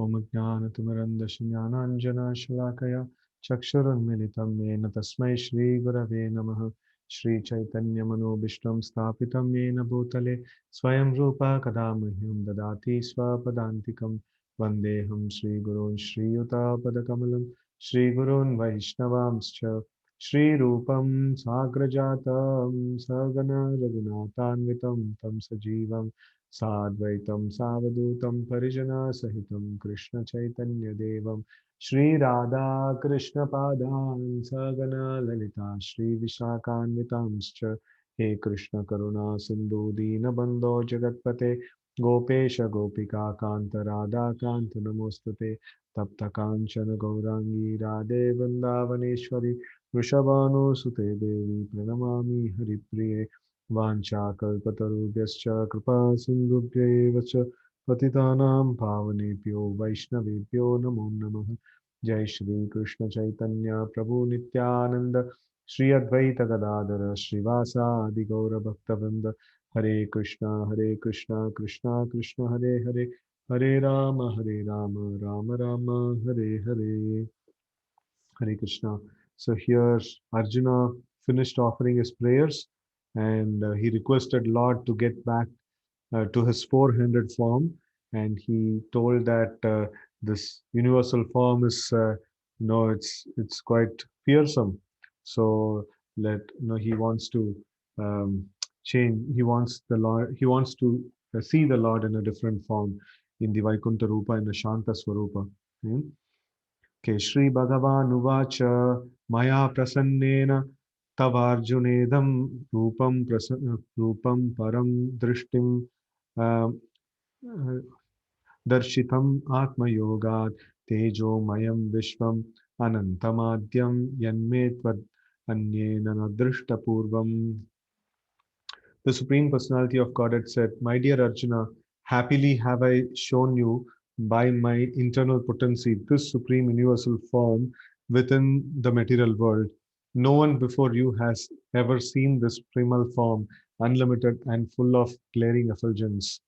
ॐ ज्ञानतिमिरन्धस्य ज्ञानाञ्जनशलाकया चक्षुरुन्मिलितं येन तस्मै श्रीगुरवे नमः। श्रीचैतन्यमनोभीष्टं स्थापितं येन भूतले स्वयं रूपा कदा मह्यं ददाति स्वपदान्तिकं। वन्देऽहं श्रीगुरून् श्रीयुतापदकमलं श्रीगुरून् वैष्णवांश्च श्रीरूपं साग्रजातं सगण रघुनाथान्वितं तं सजीवं साद्वैतं सावधूतं परिजनसहितं कृष्णचैतन्यदेवं श्रीराधा कृष्णपादान् सगण ललिता श्रीविशाखान्वितांश्च। हे कृष्ण करुणा सिन्धु दीनबन्धो जगत्पते गोपेश गोपिका कान्त राधा कान्त नमोस्तुते। तप्त काञ्चन गौराङ्गी राधे वृन्दावनेश्वरी वृषभानुसुते देवी प्रणमामि हरिप्रिये। वाञ्छाकल्पतरुभ्यश्च कृपा सिन्धुभ्यैव च पतितानां पावनेभ्यो वैष्णवेभ्यो नमो नमः। जय श्री कृष्ण चैतन्य प्रभु नित्यानंद श्री अद्वैत गदाधर श्रीवासादि गौर भक्तवृंद। हरे कृष्णा कृष्णा कृष्ण हरे हरे, हरे Ram Ram Ram Hare Hare. Hare Krishna. So here Arjuna finished offering his prayers, and he requested Lord to get back to his four-handed form, and he told that this universal form is it's quite fearsome. So let he wants to um, change. He wants the Lord. He wants to see the Lord in a different form, in the Vaikuntha Rupa, in the Shanta Swarupa. Hmm? के श्रीभगवानुवाच मया प्रसन्नेन तवार्जुनेदं रूपं परं दृष्टिं दर्शितम् आत्मयोगात् तेजोमयं विश्वम् अनन्तमाद्यं यन्मे त्वद् अन्येन न दृष्टपूर्वम्. The Supreme Personality of Godhead said, "My dear Arjuna, happily have I shown you by my internal potency this supreme universal form within the material world. No one before you has ever seen this primal form, unlimited and full of glaring effulgence."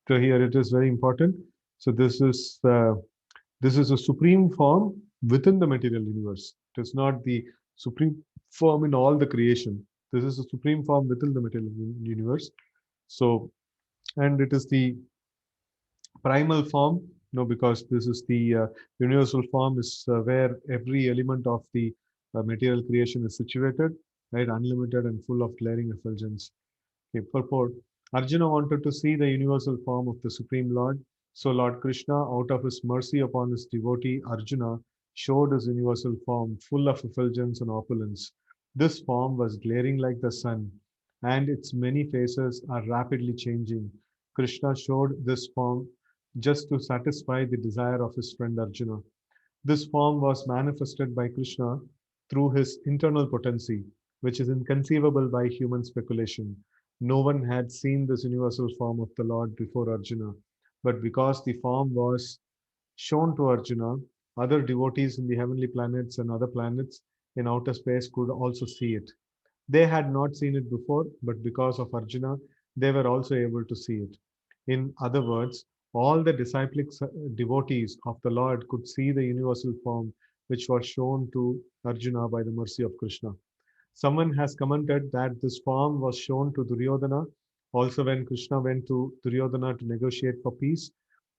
So here it is very important. So this is a supreme form within the material universe. It is not the supreme form in all the creation. This is a supreme form within the material universe. So, and it is the primal form, because this is the universal form is where every element of the material creation is situated, right? Unlimited and full of glaring effulgence. Okay, purport. Arjuna wanted to see the universal form of the Supreme Lord. So Lord Krishna, out of his mercy upon his devotee Arjuna, showed his universal form full of effulgence and opulence. This form was glaring like the sun, and its many faces are rapidly changing. Krishna showed this form just to satisfy the desire of his friend Arjuna. This form was manifested by Krishna through his internal potency, which is inconceivable by human speculation. No one had seen this universal form of the Lord before Arjuna, but because the form was shown to Arjuna, other devotees in the heavenly planets and other planets in outer space could also see it. They had not seen it before, but because of Arjuna, they were also able to see it. In other words, all the disciplic devotees of the Lord could see the universal form which was shown to Arjuna by the mercy of Krishna. Someone has commented that this form was shown to Duryodhana also when Krishna went to Duryodhana to negotiate for peace.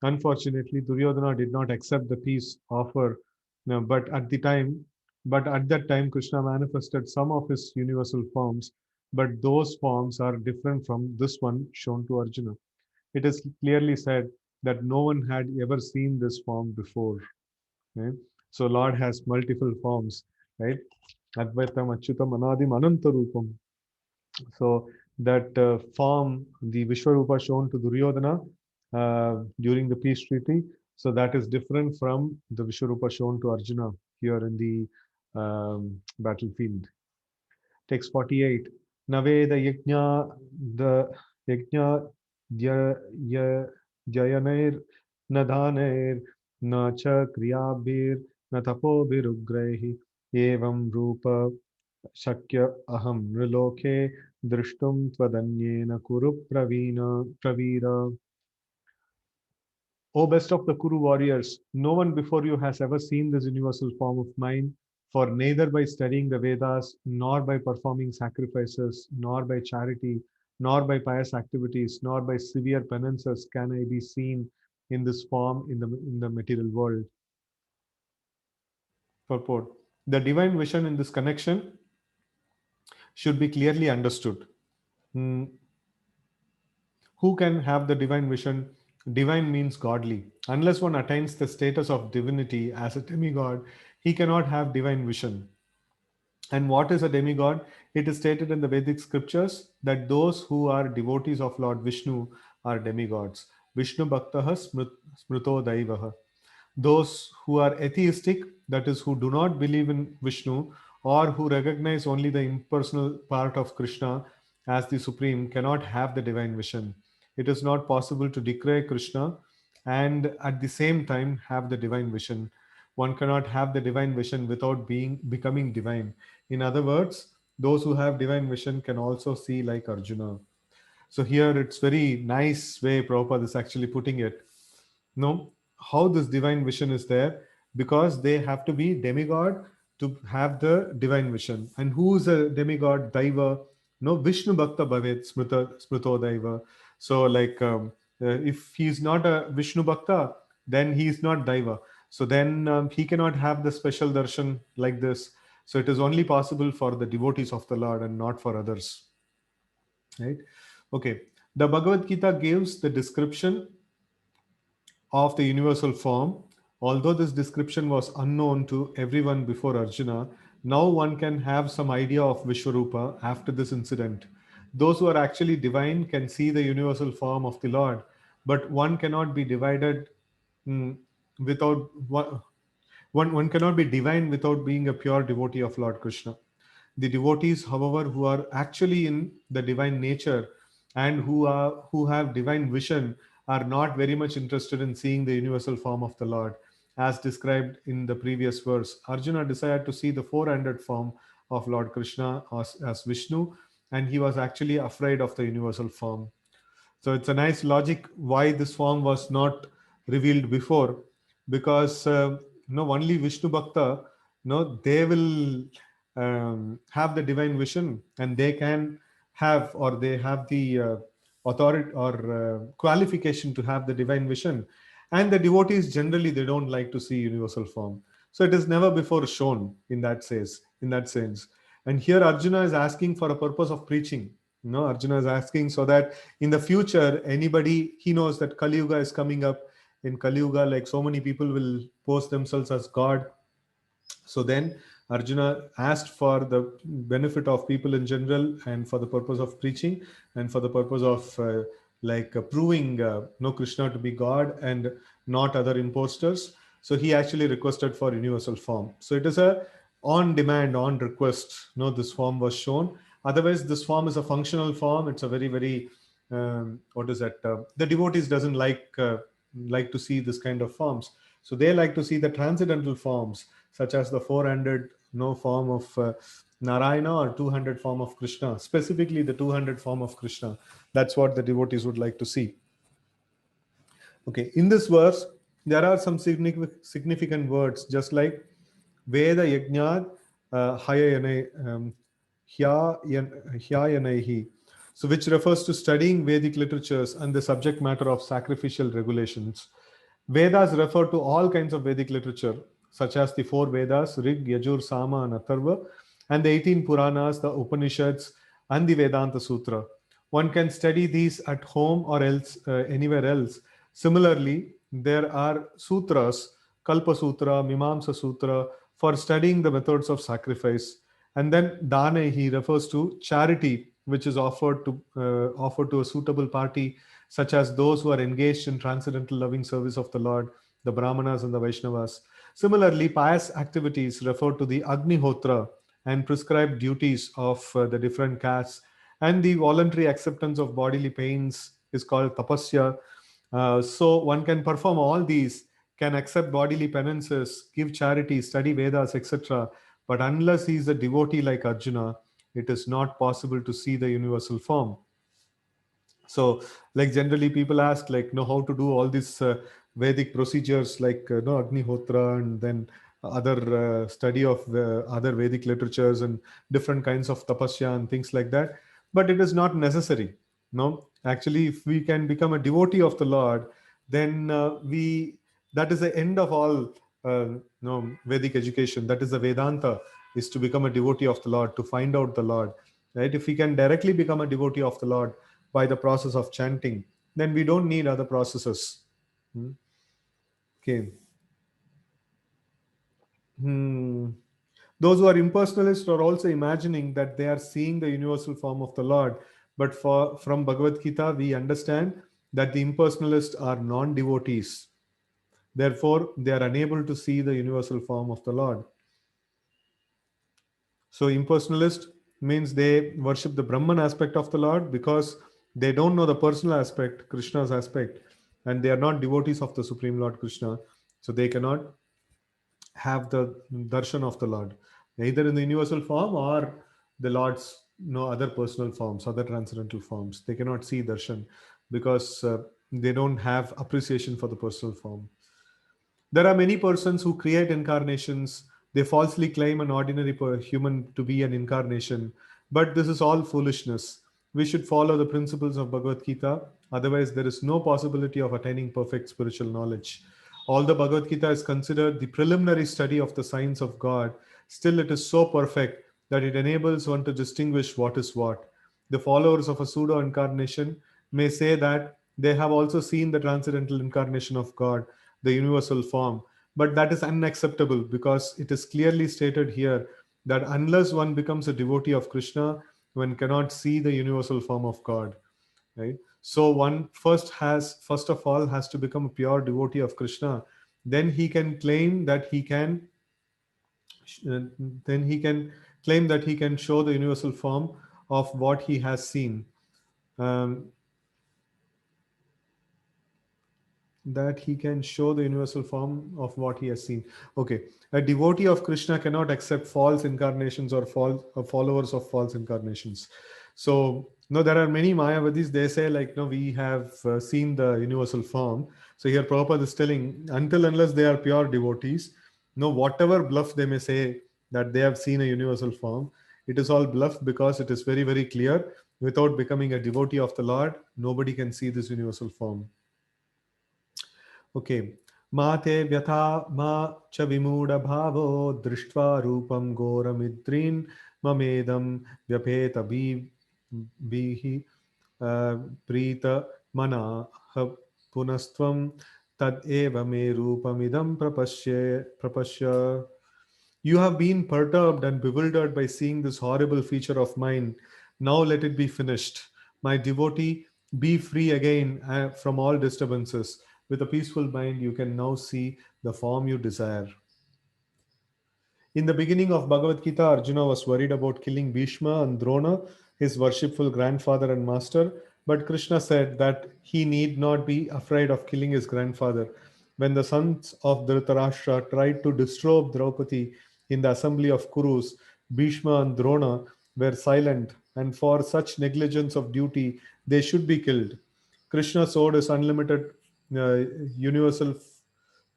Unfortunately, Duryodhana did not accept the peace offer, but at that time, Krishna manifested some of his universal forms, but those forms are different from this one shown to Arjuna. It is clearly said that no one had ever seen this form before. Right? So Lord has multiple forms, right? Advaitam, Achyutam, Anadim, Anantarupam. So that form, the Vishwarupa shown to Duryodhana during the peace treaty, so that is different from the Vishwarupa shown to Arjuna here in the battlefield. Text 48. Naveda yajna the yajna jayanair nadhanair na cha kriyabhir na tapobhirugraihi evam rupa शक्य अहम नृलोके दृष्टुम त्वदन्येन कुरु Pravir. O best of the Kuru warriors, no one before you has ever seen this universal form of mine, for neither by studying the Vedas, nor by performing sacrifices, nor by charity, nor by pious activities, nor by severe penances can I be seen in this form in the material world. Purport. The divine vision in this connection should be clearly understood. Hmm, who can have the divine vision? Divine means godly. Unless one attains the status of divinity as a demigod, he cannot have divine vision. And what is a demigod? It is stated in the Vedic scriptures that those who are devotees of Lord Vishnu are demigods. Vishnu Bhaktaha Smruto Daivaha. Those who are atheistic, that is, who do not believe in Vishnu or who recognize only the impersonal part of Krishna as the supreme, cannot have the divine vision. It is not possible to declare Krishna and at the same time have the divine vision. One cannot have the divine vision without becoming divine. In other words, those who have divine vision can also see like Arjuna. So here it's very nice way Prabhupada is actually putting it. No, how this divine vision is there, because they have to be demigod to have the divine vision. And who is a demigod? Daiva. No, Vishnu Bhakta Bhavet Smruto Daiva. So like if he is not a Vishnu Bhakta, then he is not Daiva. So then he cannot have the special darshan like this. So it is only possible for the devotees of the Lord and not for others. Right? Okay. The Bhagavad Gita gives the description of the universal form. Although this description was unknown to everyone before Arjuna, now one can have some idea of Vishwarupa after this incident. Those who are actually divine can see the universal form of the Lord, but one cannot be divided mm, without one cannot be divine without being a pure devotee of Lord Krishna. The devotees, however, who are actually in the divine nature and who have divine vision are not very much interested in seeing the universal form of the Lord. As described in the previous verse, Arjuna desired to see the four-handed form of Lord Krishna as Vishnu, and he was actually afraid of the universal form. So it's a nice logic why this form was not revealed before, because only Vishnu Bhakta, they will have the divine vision, and they can have, or they have the authority or qualification to have the divine vision. And the devotees generally they don't like to see universal form. So it is never before shown in that sense. And here Arjuna is asking for a purpose of preaching. Arjuna is asking so that in the future, anybody, he knows that Kali Yuga is coming up. In Kali Yuga, like so many people will post themselves as God. So then Arjuna asked for the benefit of people in general and for the purpose of preaching and for the purpose of proving no Krishna to be God and not other imposters. So he actually requested for universal form. So it is a on demand, on request. This form was shown. Otherwise, this form is a functional form. It's a very, very what is that? The devotees doesn't like to see this kind of forms. So they like to see the transcendental forms, such as the 400 form of Narayana or 200 form of Krishna, specifically the 200 form of Krishna. That's what the devotees would like to see. Okay, in this verse, there are some significant words, just like Veda Yajnad Hyayanaihi, so which refers to studying Vedic literatures and the subject matter of sacrificial regulations. Vedas refer to all kinds of Vedic literature, such as the four Vedas, Rig, Yajur, Sama, and Atharva, and the 18 Puranas, the Upanishads, and the Vedanta Sutra. One can study these at home or else anywhere else. Similarly, there are sutras, Kalpa Sutra, Mimamsa Sutra, for studying the methods of sacrifice. And then Dane, he refers to charity, which is offered to a suitable party, such as those who are engaged in transcendental loving service of the Lord, the Brahmanas and the Vaishnavas. Similarly, pious activities refer to the Agnihotra and prescribed duties of the different castes, and the voluntary acceptance of bodily pains is called tapasya. So one can perform all these, can accept bodily penances, give charity, study Vedas, etc. But unless he is a devotee like Arjuna, it is not possible to see the universal form. So like generally people ask, like, how to do all these Vedic procedures like Agnihotra, and then other study of other Vedic literatures and different kinds of tapasya and things like that. But it is not necessary. No, actually, if we can become a devotee of the Lord, then we that is the end of all no Vedic education. That is the Vedanta, is to become a devotee of the Lord, to find out the Lord. Right? If we can directly become a devotee of the Lord by the process of chanting, then we don't need other processes. Hmm. Okay. Hmm. Those who are impersonalists are also imagining that they are seeing the universal form of the Lord. But from Bhagavad Gita, we understand that the impersonalists are non devotees. Therefore, they are unable to see the universal form of the Lord. So, impersonalist means they worship the Brahman aspect of the Lord because they don't know the personal aspect, Krishna's aspect, and they are not devotees of the Supreme Lord Krishna. So, they cannot have the darshan of the Lord, either in the universal form or the Lord's other personal forms, other transcendental forms. They cannot see darshan because they don't have appreciation for the personal form. There are many persons who create incarnations. They falsely claim an ordinary human to be an incarnation. But this is all foolishness. We should follow the principles of Bhagavad Gita. Otherwise, there is no possibility of attaining perfect spiritual knowledge. Although Bhagavad Gita is considered the preliminary study of the science of God, still it is so perfect that it enables one to distinguish what is what. The followers of a pseudo incarnation may say that they have also seen the transcendental incarnation of God, the universal form. But that is unacceptable because it is clearly stated here that unless one becomes a devotee of Krishna, one cannot see the universal form of God. Right? So one first of all has to become a pure devotee of Krishna. Then he can claim that he can uh, then he can claim that he can show the universal form of what he has seen. Um, that he can show the universal form of what he has seen. Okay, a devotee of Krishna cannot accept false incarnations or false followers of false incarnations. So, no, there are many Mayavadis. They say like, no, we have seen the universal form. So here Prabhupada is telling, until unless they are pure devotees, no, whatever bluff they may say that they have seen a universal form, it is all bluff because it is very, very clear. Without becoming a devotee of the Lord, nobody can see this universal form. Okay माते व्यथा मा च विमूढभावो दृष्ट्वा रूपं घोरमिद्रीन् ममेदं व्यपेतभिः प्रीतमनाः पुनस्त्वं तदेव मे रूपमिदं प्रपश्य. You have been perturbed and bewildered by seeing this horrible feature of mine. Now let it be finished. My devotee, be free again from all disturbances. With a peaceful mind, you can now see the form you desire. In the beginning of Bhagavad Gita, Arjuna was worried about killing Bhishma and Drona, his worshipful grandfather and master. But Krishna said that he need not be afraid of killing his grandfather. When the sons of Dhritarashtra tried to disrobe Draupadi in the assembly of Kurus, Bhishma and Drona were silent, and for such negligence of duty, they should be killed. Krishna showed his unlimited universal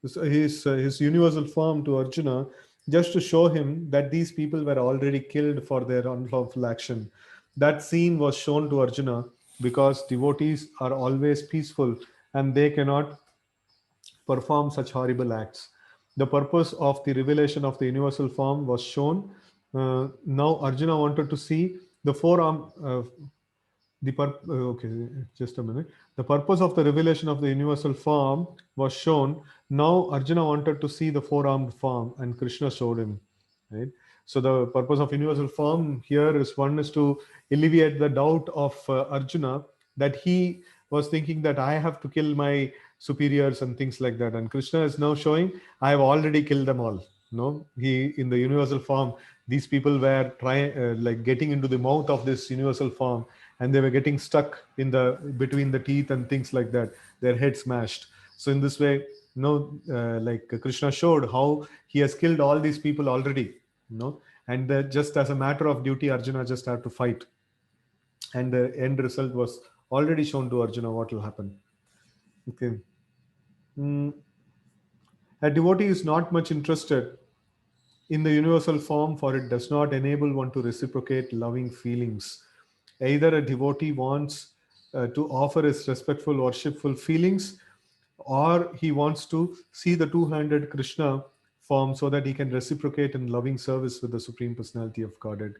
his universal form to Arjuna just to show him that these people were already killed for their unlawful action. That scene was shown to Arjuna because devotees are always peaceful and they cannot perform such horrible acts. The purpose of the revelation of the universal form was shown. Now Arjuna wanted to see the forearm. Okay, just a minute. The purpose of the revelation of the universal form was shown. Now Arjuna wanted to see the four-armed form, and Krishna showed him. Right. So the purpose of universal form here is one is to alleviate the doubt of Arjuna that he was thinking that I have to kill my superiors and things like that, and Krishna is now showing I have already killed them all. No, he in the universal form, these people were trying like getting into the mouth of this universal form, and they were getting stuck in the between the teeth and things like that, their head smashed. So in this way, like Krishna showed how he has killed all these people already, and just as a matter of duty, Arjuna just had to fight, and the end result was already shown to Arjuna what will happen. Okay. mm, a devotee is not much interested in the universal form, for it does not enable one to reciprocate loving feelings. Either a devotee wants to offer his respectful, worshipful feelings, or he wants to see the two-handed Krishna form so that he can reciprocate in loving service with the Supreme Personality of Godhead.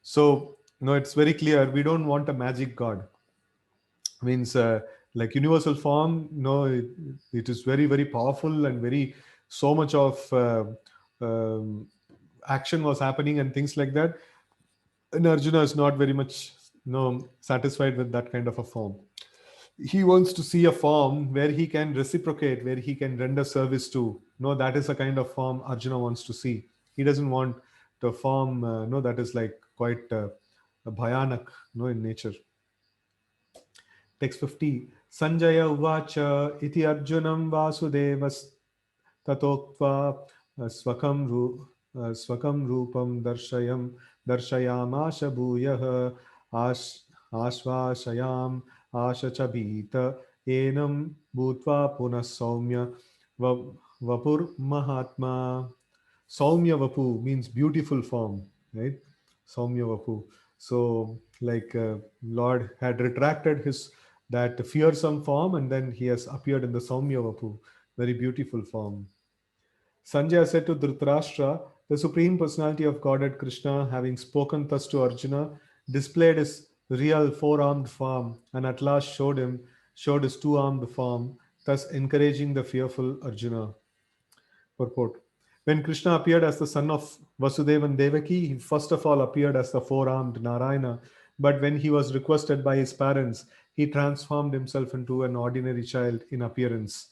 So, it's very clear we don't want a magic God. Means like universal form, no, it is very, very powerful and very so much of um, action was happening and things like that. And Arjuna is not very much satisfied with that kind of a form. He wants to see a form where he can reciprocate, where he can render service to. No, that is a kind of form Arjuna wants to see. He doesn't want the form, no, that is like quite bhayanak, no, in nature. Text 50. Sanjaya uvacha iti arjunam vasudevas tatokva swakam swakam rupam darshayamasha bhuyah ash ashvashayam ashachabhita enam bhutva punah saumya vapur mahatma. Saumya Vapu means beautiful form, right? Saumya Vapu. So, like Lord had retracted his that fearsome form, and then he has appeared in the Saumya Vapu, very beautiful form. Sanjaya said to Dhritarashtra, the Supreme Personality of Godhead Krishna, having spoken thus to Arjuna, displayed his real four-armed form, and at last showed his two-armed form, thus encouraging the fearful Arjuna. Purport. When Krishna appeared as the son of Vasudeva and Devaki, he first of all appeared as the four-armed Narayana. But when he was requested by his parents, he transformed himself into an ordinary child in appearance.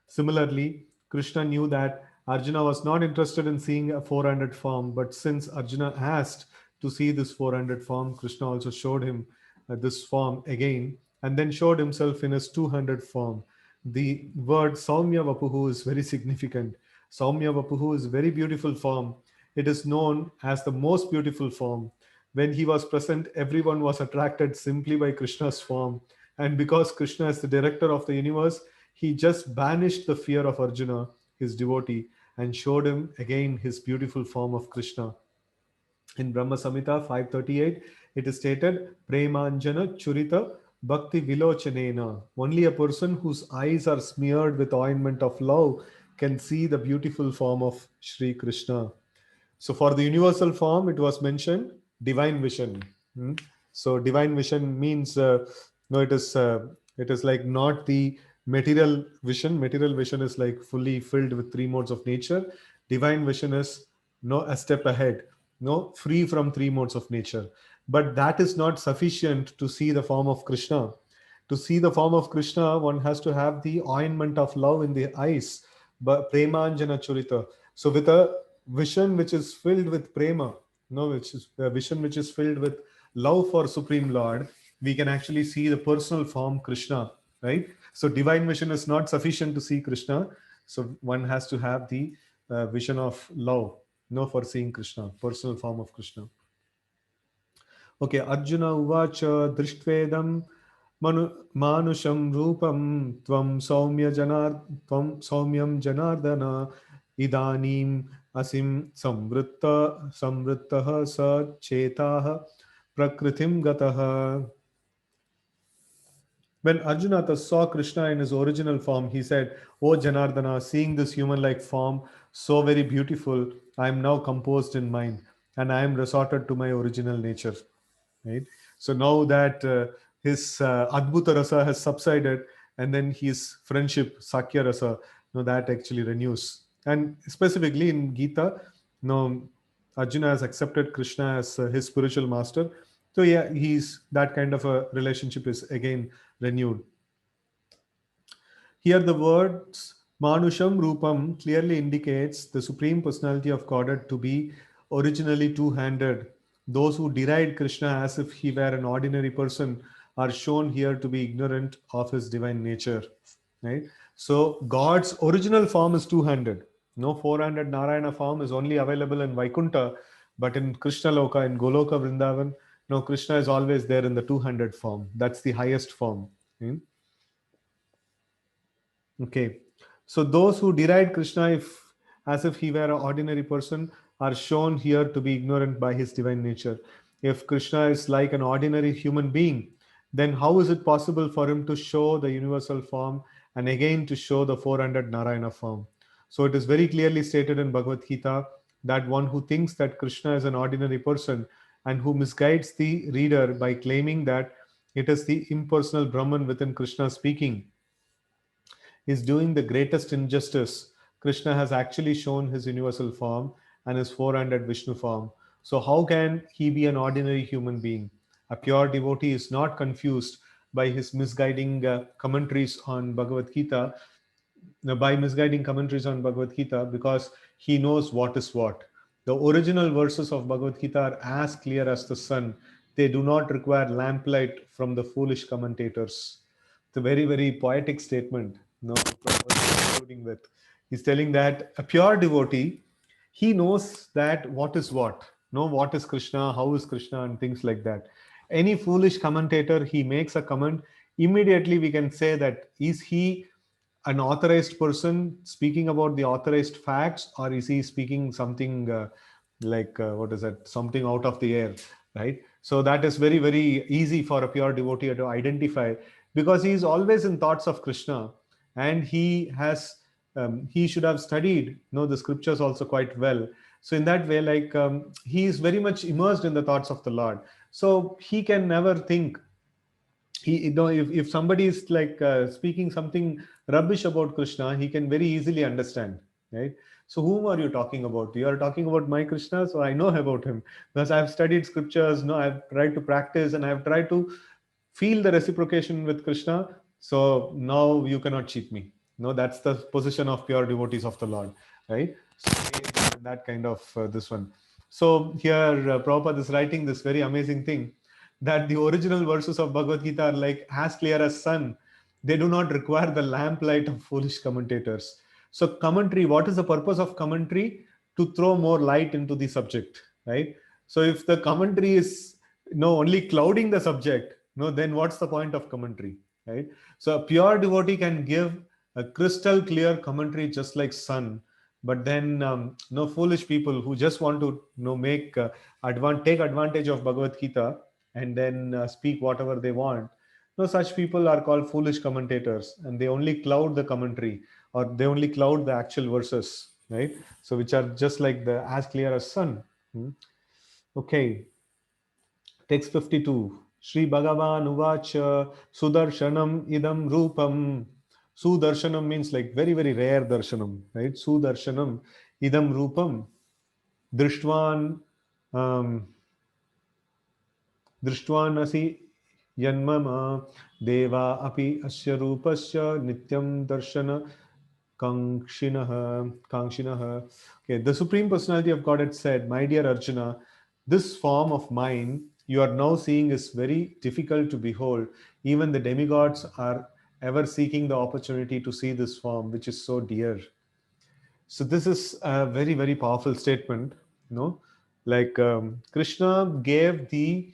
Similarly, Krishna knew that Arjuna was not interested in seeing a 400 form, but since Arjuna asked to see this 400 form, Krishna also showed him this form again and then showed himself in his 200 form. The word Saumya Vapuhu is very significant. Saumya Vapuhu is very beautiful form. It is known as the most beautiful form. When he was present, everyone was attracted simply by Krishna's form. And because Krishna is the director of the universe, he just banished the fear of Arjuna, his devotee, and showed him again his beautiful form of Krishna. In Brahma Samhita 538, it is stated, Premanjana Churita Bhakti Vilochanena. Only a person whose eyes are smeared with ointment of love can see the beautiful form of Sri Krishna. So for the universal form, it was mentioned divine vision. Hmm? So divine vision means no, it is like not the material vision. Material vision is like fully filled with three modes of nature. Divine vision is no a step ahead, no free from three modes of nature. But that is not sufficient to see the form of Krishna. To see the form of Krishna, one has to have the ointment of love in the eyes, but premanjana churita. So with a vision which is filled with prema, no, which is a vision which is filled with love for Supreme Lord, we can actually see the personal form Krishna, right? So divine vision is not sufficient to see Krishna. So one has to have the vision of love, no, for seeing Krishna, personal form of Krishna. Okay, Arjuna uvacha drishtvedam manusham rupam tvam saumyam janardana idanim asim samvrittah sa chetah prakritim gatah. When Arjuna thus saw Krishna in his original form, he said, O Janardana, seeing this human-like form, so very beautiful, I am now composed in mind, and I am resorted to my original nature. Right? So now that his Adbhuta Rasa has subsided, and then his friendship, Sakya Rasa, that actually renews. And specifically in Gita, Arjuna has accepted Krishna as his spiritual master. So yeah, he's that kind of a relationship is again renewed. Here the words Manusham Rupam clearly indicates the Supreme Personality of Godhead to be originally two-handed. Those who deride Krishna as if he were an ordinary person are shown here to be ignorant of his divine nature. Right? So God's original form is two-handed. No four-handed Narayana form is only available in Vaikuntha, but in Krishna Loka, in Goloka Vrindavan, no, Krishna is always there in the two-handed form. That's the highest form. Okay. So those who deride Krishna as if he were an ordinary person are shown here to be ignorant by his divine nature. If Krishna is like an ordinary human being, then how is it possible for him to show the universal form and again to show the 400 Narayana form? So it is very clearly stated in Bhagavad Gita that one who thinks that Krishna is an ordinary person and who misguides the reader by claiming that it is the impersonal Brahman within Krishna speaking is doing the greatest injustice. Krishna has actually shown his universal form and his 400 Vishnu form. So, how can he be an ordinary human being? A pure devotee is not confused by his misguiding commentaries on Bhagavad Gita, by misguiding commentaries on Bhagavad Gita, because he knows what is what. The original verses of Bhagavad Gita are as clear as the sun. They do not require lamplight from the foolish commentators. It's a very, very poetic statement. No, concluding with. He's telling that a pure devotee, he knows that what is what. Know what is Krishna, how is Krishna, and things like that. Any foolish commentator, he makes a comment, immediately we can say that is he an authorized person speaking about the authorized facts, or is he speaking something what is that, something out of the air, right? So that is very, very easy for a pure devotee to identify, because he is always in thoughts of Krishna, and he should have studied the scriptures also quite well. So in that way, he is very much immersed in the thoughts of the Lord, so he can never think, if somebody is speaking something rubbish about Krishna, he can very easily understand, right? So whom are you talking about? You are talking about my Krishna, so I know about him because I've studied scriptures. No, I've tried to practice and I've tried to feel the reciprocation with Krishna. So now you cannot cheat me. No, that's the position of pure devotees of the Lord, right? So that kind of this one. So here Prabhupada is writing this very amazing thing, that the original verses of Bhagavad Gita are like as clear as sun. They do not require the lamplight of foolish commentators. So commentary, what is the purpose of commentary? To throw more light into the subject, right? So if the commentary is only clouding the subject, then what's the point of commentary, right? So a pure devotee can give a crystal clear commentary just like sun, but then no foolish people who just want to make take advantage of Bhagavad Gita and then speak whatever they want. No, such people are called foolish commentators, and they only cloud the commentary, or they only cloud the actual verses, right? So which are just like the as clear as sun. Hmm. Okay, text 52. Sri Bhagavan Uvacha Sudarshanam Idam Rupam. Sudarshanam means like very, very rare darshanam, right? Sudarshanam Idam Rupam. Drishtvan um, दृष्ट्वानसि यन्मम देवा अपि अस्य रूपस्य नित्यं दर्शन kangshinah. Okay, the Supreme Personality of Godhead said, "My dear Arjuna, this form of mine you are now seeing is very difficult to behold. Even the demigods are ever seeking the opportunity to see this form, which is so dear." So this is a very, very powerful statement. Krishna gave the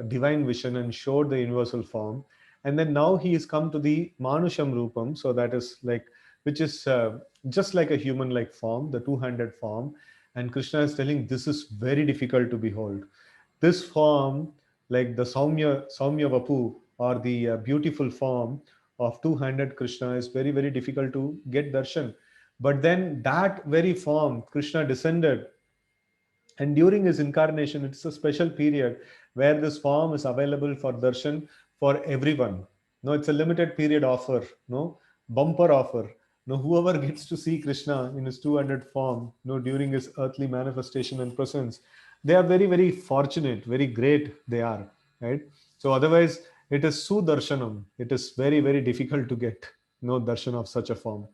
divine vision and showed the universal form, and then now he has come to the Manusham Rupam. So that is which is just like a human like form, the two-handed form. And Krishna is telling this is very difficult to behold. This form, like the Saumya Vapu, or the beautiful form of two-handed Krishna, is very, very difficult to get darshan. But then that very form, Krishna descended, and during his incarnation, it's a special period where this form is available for darshan for everyone. No, it's a limited period offer, no bumper offer. No, whoever gets to see Krishna in his two-handed form, during his earthly manifestation and presence, they are very, very fortunate, very great. They are, right. So otherwise, it is sudarshanam. It is very, very difficult to get no darshan of such a form.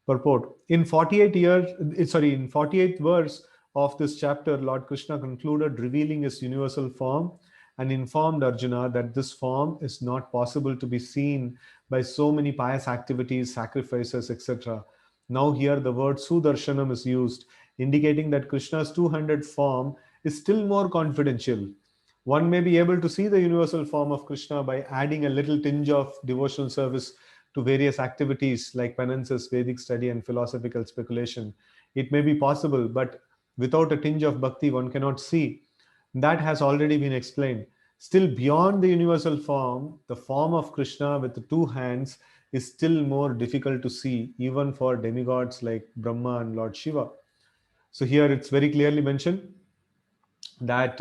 Purport. In 48th verse of this chapter, Lord Krishna concluded revealing his universal form and informed Arjuna that this form is not possible to be seen by so many pious activities, sacrifices, etc. Now here the word Sudarshanam is used, indicating that Krishna's two-handed form is still more confidential. One may be able to see the universal form of Krishna by adding a little tinge of devotional service to various activities like penances, Vedic study, and philosophical speculation. It may be possible, but without a tinge of bhakti, one cannot see. That has already been explained. Still, beyond the universal form, the form of Krishna with the two hands is still more difficult to see, even for demigods like Brahma and Lord Shiva. So here it's very clearly mentioned that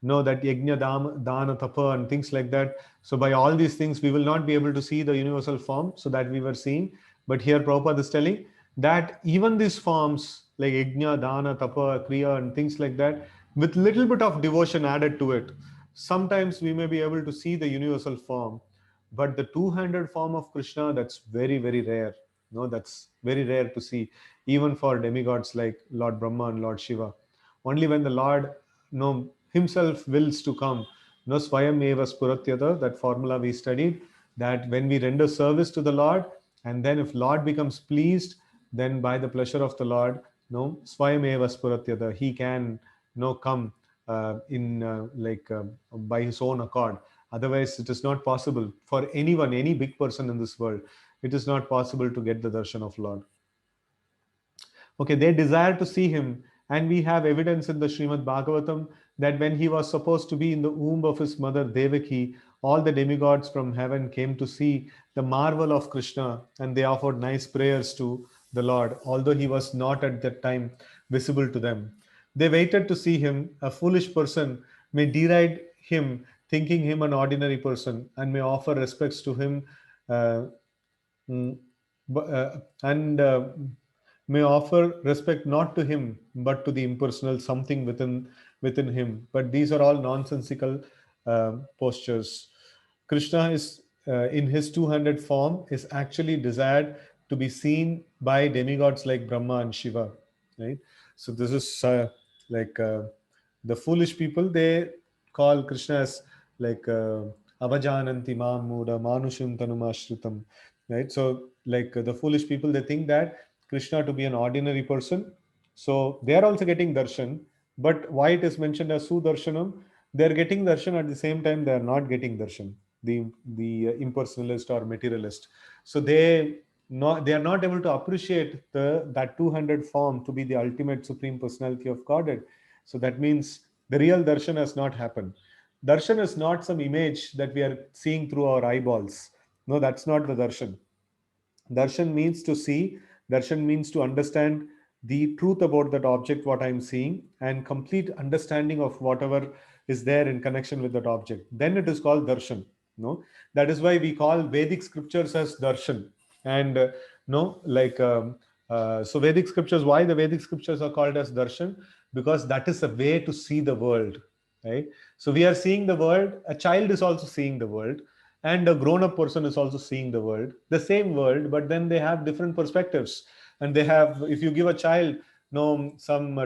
know that yajna dana tapa and things like that. So by all these things we will not be able to see the universal form, so that we were seeing. But here Prabhupada is telling that even these forms like yajna dana tapa kriya and things like that, with little bit of devotion added to it, sometimes we may be able to see the universal form. But the two-handed form of Krishna, that's very very rare. No, that's very rare to see, even for demigods like Lord Brahma and Lord Shiva. Only when the Lord himself wills to come, swayam eva spuratyata, that formula we studied, that when we render service to the Lord, and then if Lord becomes pleased, then by the pleasure of the Lord, no, swayam eva spuratyata, he can come in by his own accord. Otherwise it is not possible for anyone, any big person in this world, it is not possible to get the darshan of Lord. Okay, they desire to see him, and we have evidence in the Srimad Bhagavatam that when he was supposed to be in the womb of his mother Devaki, all the demigods from heaven came to see the marvel of Krishna, and they offered nice prayers to the Lord, although he was not at that time visible to them. They waited to see him. A foolish person may deride him, thinking him an ordinary person, and may offer respects to him. Uh, mm, and may offer respect not to him but to the impersonal something within him. But these are all nonsensical postures. Krishna is in his two-handed form is actually desired to be seen by demigods like Brahma and Shiva, right? So this is like the foolish people, they call Krishna as like avajananti mam muda manusham tanumashritam, right? So like the foolish people, they think that Krishna to be an ordinary person, so they are also getting darshan. But why it is mentioned as sudarshanam, they are getting darshan, at the same time they are not getting darshan, the impersonalist or materialist. So they are not able to appreciate that 200 form to be the ultimate supreme personality of Godhead. So that means the real darshan has not happened. Darshan is not some image that we are seeing through our eyeballs. No, that's not the darshan. Darshan means to see, darshan means to understand the truth about that object, what I'm seeing, and complete understanding of whatever is there in connection with that object. Then it is called darshan. No, that is why we call Vedic scriptures as darshan. And no, like so Vedic scriptures. Why the Vedic scriptures are called as darshan? Because that is a way to see the world, right? So we are seeing the world. A child is also seeing the world, and a grown-up person is also seeing the world, the same world, but then they have different perspectives. And they have, if you give a child some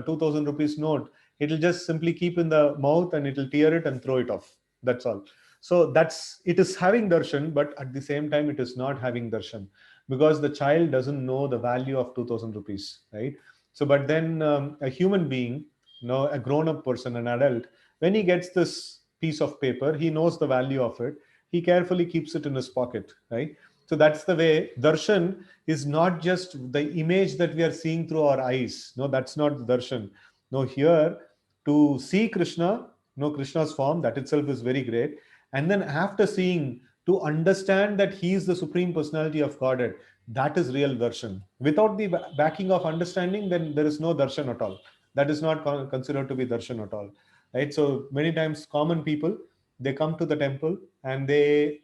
2000 rupees note, it'll just simply keep in the mouth and it'll tear it and throw it off. That's all. So that's, it is having darshan, but at the same time it is not having darshan, because the child doesn't know the value of 2000 rupees, right? So but then a human being, a grown-up person, an adult, when he gets this piece of paper, he knows the value of it, he carefully keeps it in his pocket, right? So that's the way darshan is not just the image that we are seeing through our eyes. No, that's not the darshan. No, here to see Krishna, Krishna's form, that itself is very great. And then after seeing, to understand that he is the supreme personality of Godhead, that is real darshan. Without the backing of understanding, then there is no darshan at all. That is not considered to be darshan at all, right? So many times common people, they come to the temple and they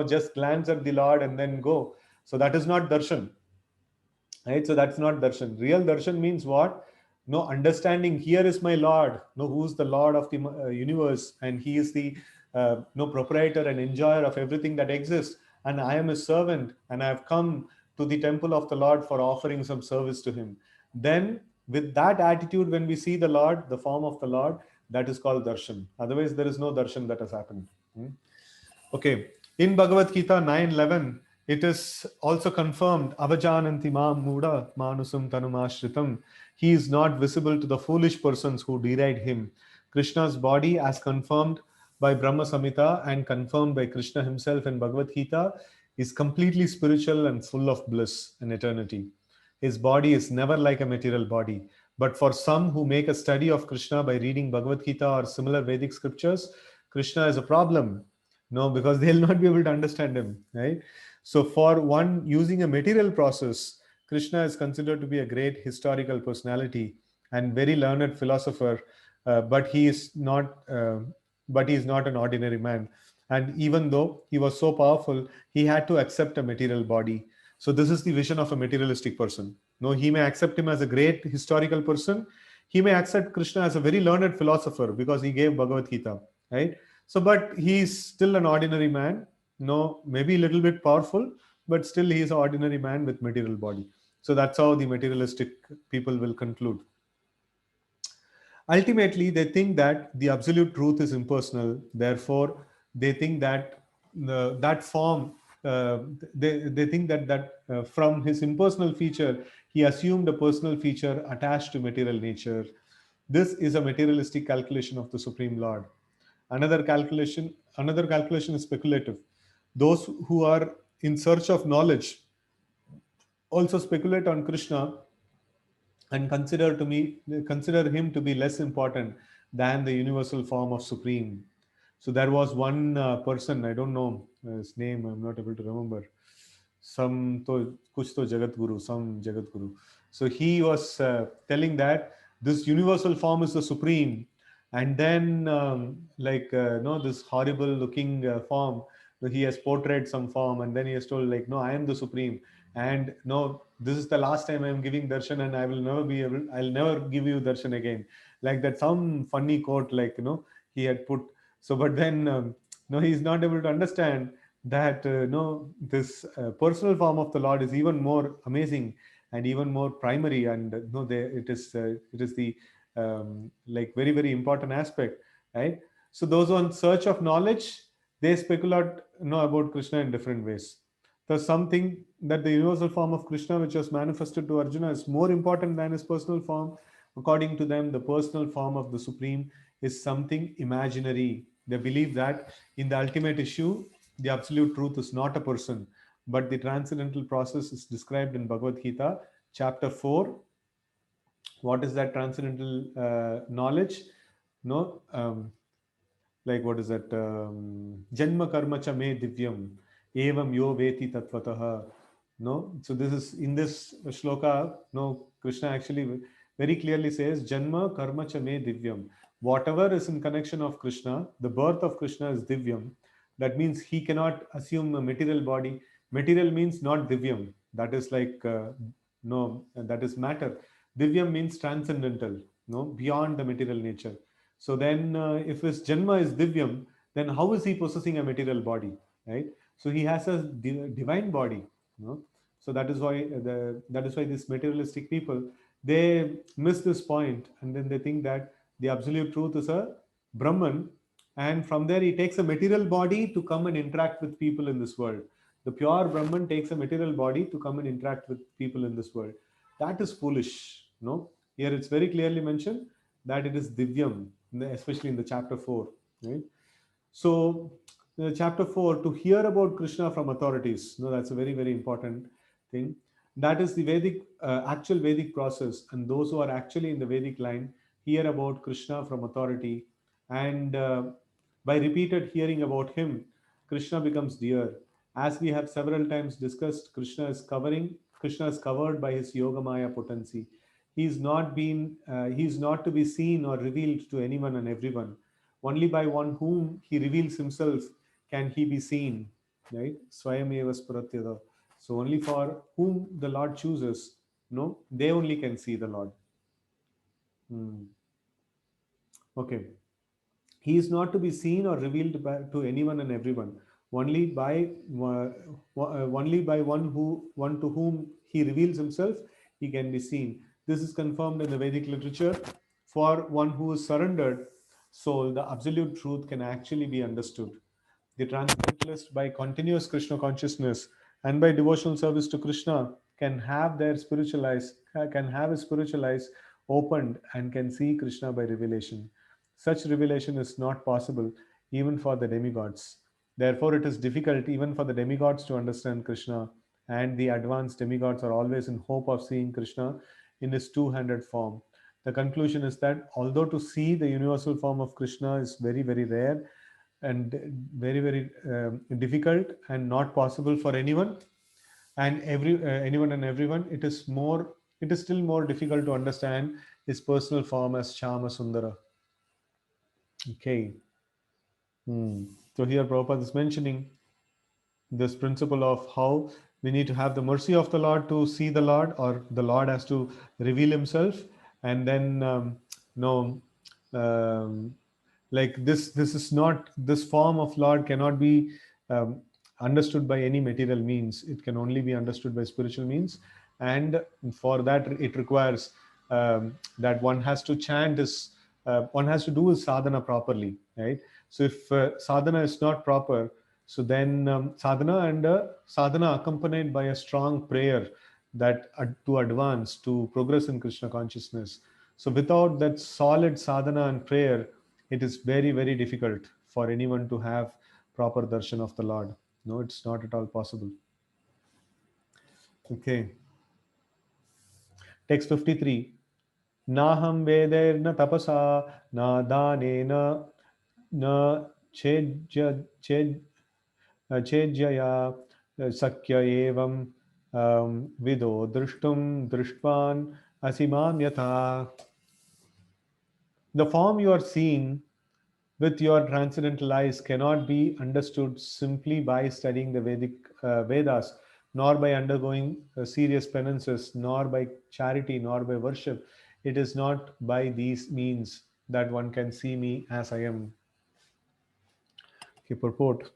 just glance at the Lord and then go. So that is not darshan, right? So that's not darshan. Real darshan means what? No, understanding, here is my Lord, who's the Lord of the universe, and he is the no proprietor and enjoyer of everything that exists, and I am his servant, and I have come to the temple of the Lord for offering some service to him. Then with that attitude, when we see the Lord, the form of the Lord, that is called darshan. Otherwise there is no darshan that has happened. Okay, in Bhagavad Gita 9:11, it is also confirmed, avajananti mam muda manusam tanumashritam. He is not visible to the foolish persons who deride him. Krishna's body, as confirmed by Brahma Samhita and confirmed by Krishna himself in Bhagavad Gita, is completely spiritual and full of bliss and eternity. His body is never like a material body. But for some who make a study of Krishna by reading Bhagavad Gita or similar Vedic scriptures, Krishna is a problem. No, because they'll not be able to understand him, right? So, for one using a material process, Krishna is considered to be a great historical personality and very learned philosopher, but he is not. But he is not an ordinary man. And even though he was so powerful, he had to accept a material body. So this is the vision of a materialistic person. No, he may accept him as a great historical person. He may accept Krishna as a very learned philosopher because he gave Bhagavad Gita, right? So, but he's still an ordinary man. No, maybe a little bit powerful, but still he is an ordinary man with material body. So that's how the materialistic people will conclude. Ultimately, they think that the absolute truth is impersonal. Therefore, they think that that form, they think that from his impersonal feature, he assumed a personal feature attached to material nature. This is a materialistic calculation of the Supreme Lord. Another calculation is speculative. Those who are in search of knowledge also speculate on Krishna and consider him to be less important than the universal form of supreme. So there was one person, I don't know his name, I'm not able to remember, some to kuch to jagat guru, some jagat guru. So he was telling that this universal form is the supreme, and then no, this horrible looking form, he has portrayed some form, and then he has told like, no, I am the supreme, and no, this is the last time I am giving darshan, and I'll never give you darshan again, like that, some funny quote, like, he had put. So but then no, he is not able to understand that no, this personal form of the Lord is even more amazing and even more primary, and no, it is the like very very important aspect, right? So those on search of knowledge, they speculate about Krishna in different ways. There's something that the universal form of Krishna, which was manifested to Arjuna, is more important than his personal form. According to them, the personal form of the Supreme is something imaginary. They believe that in the ultimate issue, the absolute truth is not a person, but the transcendental process is described in Bhagavad Gita, chapter 4. What is that transcendental knowledge? No, like what is that? Janma karma cha me divyam evam yo veti tatvatah. No, so this is in this shloka. No, Krishna actually very clearly says, Janma karma cha me divyam. Whatever is in connection of Krishna, the birth of Krishna is divyam. That means he cannot assume a material body. Material means not divyam. That is like no, that is matter. Divyam means transcendental, no, beyond the material nature. So then, if his Janma is Divyam, then how is he possessing a material body, right? So he has a divine body, you know. So that is why these materialistic people, they miss this point, and then they think that the absolute truth is a Brahman, and from there he takes a material body to come and interact with people in this world. The pure Brahman takes a material body to come and interact with people in this world. That is foolish, no. Here it's very clearly mentioned that it is Divyam, especially in the chapter 4, right? So chapter 4, to hear about Krishna from authorities, no, that's a very very important thing. That is the Vedic actual Vedic process, and those who are actually in the Vedic line hear about Krishna from authority, and by repeated hearing about him, Krishna becomes dear. As we have several times discussed, Krishna is covered by his Yogamaya potency. He is not to be seen or revealed to anyone and everyone. Only by one whom he reveals himself can he be seen, right? Swayameva spuratyada. So only for whom the Lord chooses, no, they only can see the Lord. Hmm. Okay. He is not to be seen or revealed to anyone and everyone. Only by one to whom he reveals himself, he can be seen. This is confirmed in the Vedic literature. For one who is surrendered soul, the absolute truth can actually be understood. The transcendentalist, by continuous Krishna consciousness and by devotional service to Krishna, can have his spiritual eyes opened and can see Krishna by revelation. Such revelation is not possible even for the demigods. Therefore, it is difficult even for the demigods to understand Krishna, and the advanced demigods are always in hope of seeing Krishna in his two-handed form. The conclusion is that although to see the universal form of Krishna is very, very rare and very, very difficult and not possible for anyone and anyone and everyone, it is still more difficult to understand his personal form as Shama Sundara. Okay. So here Prabhupada is mentioning this principle of how we need to have the mercy of the Lord to see the Lord, or the Lord has to reveal himself, and then no um, like this is not, this form of Lord cannot be um, understood by any material means. It can only be understood by spiritual means, and for that it requires that one has to chant his one has to do his sadhana properly, right? So if sadhana is not proper, so then sadhana and sadhana accompanied by a strong prayer that to advance, to progress in Krishna consciousness. So without that solid sadhana and prayer, it is very, very difficult for anyone to have proper darshan of the Lord. No, it's not at all possible. Okay. Text 53. Naham vederna tapasa na danena na chejya चेज्यया शक्य एवं विदो दृष्टुम दृष्टवान असीमाम यथा. The form you are seeing with your transcendental eyes cannot be understood simply by studying the Vedic Vedas, nor by undergoing serious penances, nor by charity, nor by worship. It is not by these means that one can see me as I am. Okay, purport.